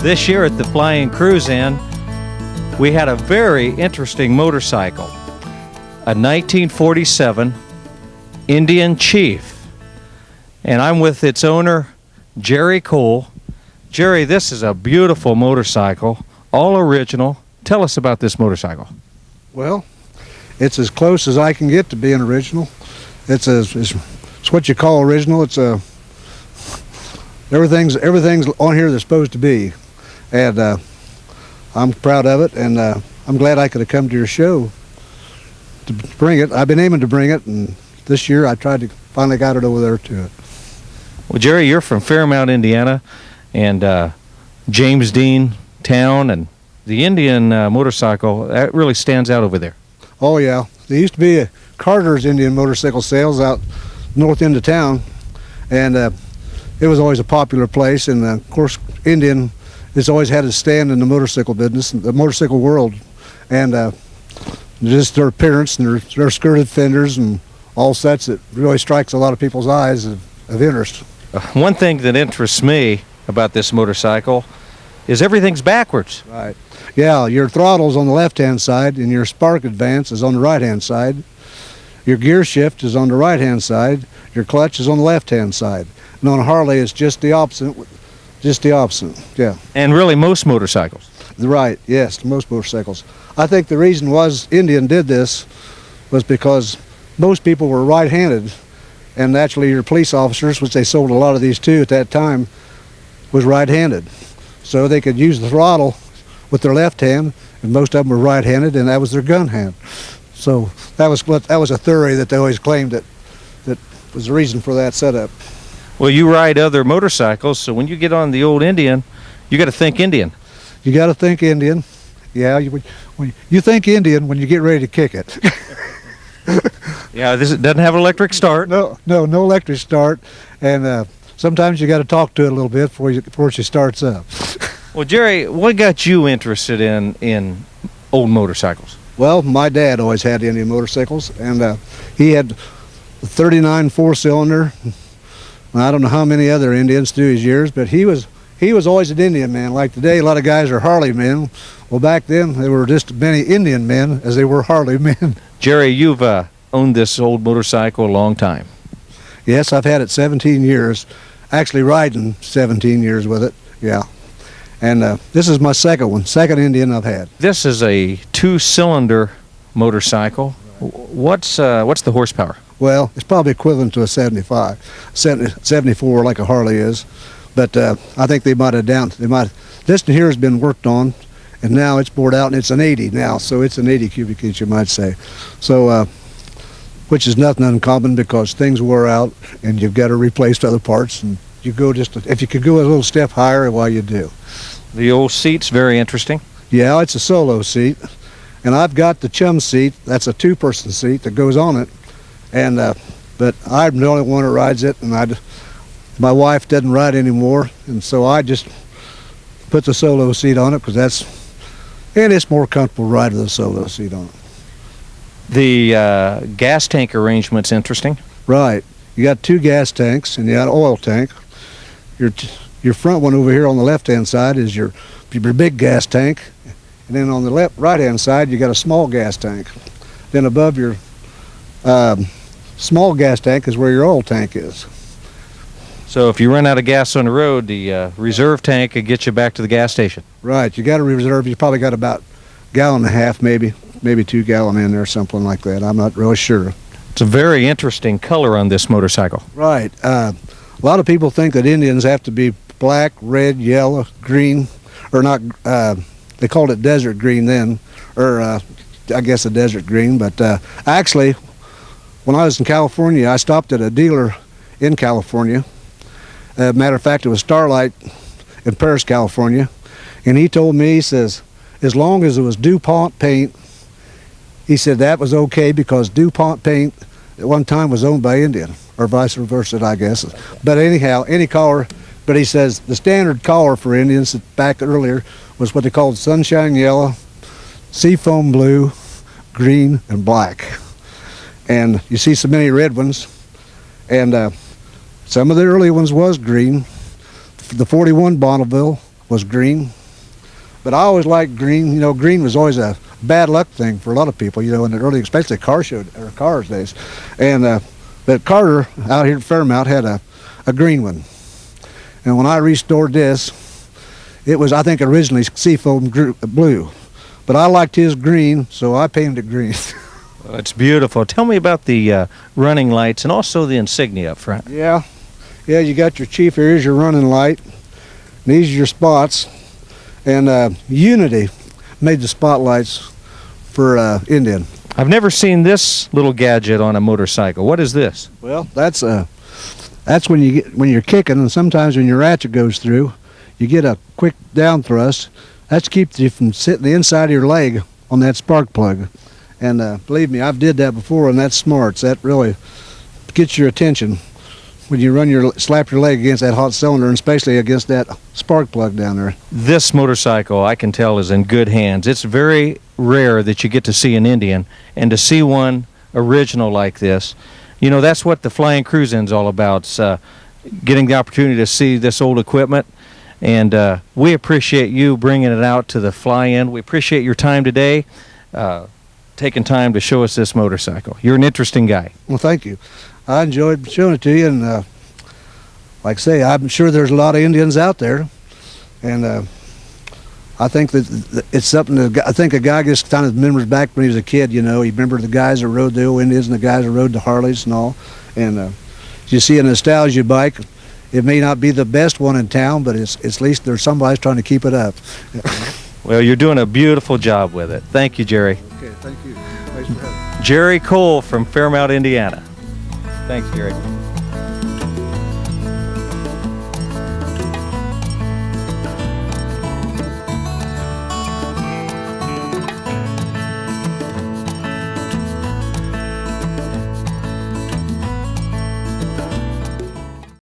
This year at the Flying Cruise-In, we had a very interesting motorcycle, a 1947 Indian Chief. And I'm with its owner, Jerry Cole. Jerry, this is a beautiful motorcycle, all original. Tell us about this motorcycle. Well, it's as close as I can get to being original. It's what you call original. It's everything's on here that's supposed to be, and I'm proud of it. And I'm glad I could have come to your show to bring it. I've been aiming to bring it, and this year I finally got it over there to it. Well, Jerry, you're from Fairmount, Indiana, and James Dean town, and the Indian motorcycle, that really stands out over there. Oh yeah, there used to be a Carter's Indian motorcycle sales out north end of town, and it was always a popular place. And of course, Indian has always had a stand in the motorcycle business, the motorcycle world, and just their appearance and their skirted fenders and all such that really strikes a lot of people's eyes of interest. One thing that interests me about this motorcycle is everything's backwards. Right. Yeah, your throttle's on the left-hand side, and your spark advance is on the right-hand side. Your gear shift is on the right-hand side. Your clutch is on the left-hand side. And on a Harley, it's just the opposite. Yeah. And really, most motorcycles. Right. Yes, most motorcycles. I think the reason was Indian did this was because most people were right-handed, and naturally, your police officers, which they sold a lot of these to at that time, was right-handed. So they could use the throttle with their left hand, and most of them were right-handed, and that was their gun hand. So that was a theory that they always claimed that was the reason for that setup. Well, you ride other motorcycles, so when you get on the old Indian, you got to think Indian. You got to think Indian. Yeah, you think Indian when you get ready to kick it. Yeah, it doesn't have an electric start. No electric start, and sometimes you got to talk to it a little bit before she starts up. Well, Jerry, what got you interested in old motorcycles? Well, my dad always had Indian motorcycles, and he had a 39 four-cylinder. I don't know how many other Indians through his years, but he was always an Indian man. Like today, a lot of guys are Harley men. Well, back then, they were just as many Indian men as they were Harley men. Jerry, you've owned this old motorcycle a long time. Yes, I've had it 17 years. Actually riding 17 years with it, yeah. And this is my second Indian I've had. This is a two-cylinder motorcycle. What's the horsepower? Well, it's probably equivalent to a 74 like a Harley is. But I think this here has been worked on, and now it's bored out, and it's an 80 now, so it's an 80 cubic inch, you might say. So, which is nothing uncommon because things wear out, and you've got to replace other parts, and you go if you could go a little step higher, why you do. The old seat's very interesting. Yeah, it's a solo seat, and I've got the chum seat. That's a two-person seat that goes on it, and but I'm the only one that rides it, and my wife doesn't ride anymore, and so I just put the solo seat on it because it's more comfortable riding the solo seat on it. The gas tank arrangement's interesting. Right. You got two gas tanks, and you got an oil tank. Your front one over here on the left-hand side is your big gas tank, and then on the right-hand side you got a small gas tank. Then above your small gas tank is where your oil tank is. So if you run out of gas on the road, the reserve tank could get you back to the gas station. Right. You got to reserve. You probably got about a gallon and a half, maybe 2 gallon in there, something like that. I'm not really sure. It's a very interesting color on this motorcycle. Right. A lot of people think that Indians have to be black, red, yellow, green, or not. They called it desert green then, or I guess a desert green. But actually, when I was in California, I stopped at a dealer in California. Matter of fact, it was Starlight in Paris, California, and he told me, he says, as long as it was DuPont paint, he said that was okay because DuPont paint at one time was owned by Indian, or vice versa, I guess. But anyhow, any color. But he says the standard color for Indians back earlier was what they called sunshine yellow, seafoam blue, green, and black. And you see so many red ones, and some of the early ones was green. The 41 Bonneville, was green. But I always liked green. You know, green was always a bad luck thing for a lot of people, you know, in the early, especially cars days. And but Carter out here at Fairmount had a green one. And when I restored this, it was, I think, originally seafoam blue. But I liked his green, so I painted it green. Well, it's beautiful. Tell me about the running lights and also the insignia up front. Yeah, you got your chief. Here's your running light. These are your spots. And Unity made the spotlights for Indian. I've never seen this little gadget on a motorcycle. What is this? Well, that's when you're kicking, and sometimes when your ratchet goes through, you get a quick down thrust. That keeps you from sitting the inside of your leg on that spark plug. And believe me, I've did that before, and that's smart. That really gets your attention when you slap your leg against that hot cylinder, and especially against that spark plug down there. This motorcycle, I can tell, is in good hands. It's very rare that you get to see an Indian, and to see one original like this, you know, that's what the Flying Cruise-In's all about. It's getting the opportunity to see this old equipment, and we appreciate you bringing it out to the fly-in. We appreciate your time today, taking time to show us this motorcycle. You're an interesting guy. Well, thank you. I enjoyed showing it to you, and like I say, I'm sure there's a lot of Indians out there, and I think that it's something that I think a guy gets kind of remembers back when he was a kid. You know, he remembered the guys that rode the old Indians and the guys that rode the Harleys and all. And you see a nostalgia bike. It may not be the best one in town, but it's at least there's somebody's trying to keep it up. Well, you're doing a beautiful job with it. Thank you, Jerry. Okay, thank you. Thanks for having me. Jerry Cole from Fairmount, Indiana. Thanks, Jerry.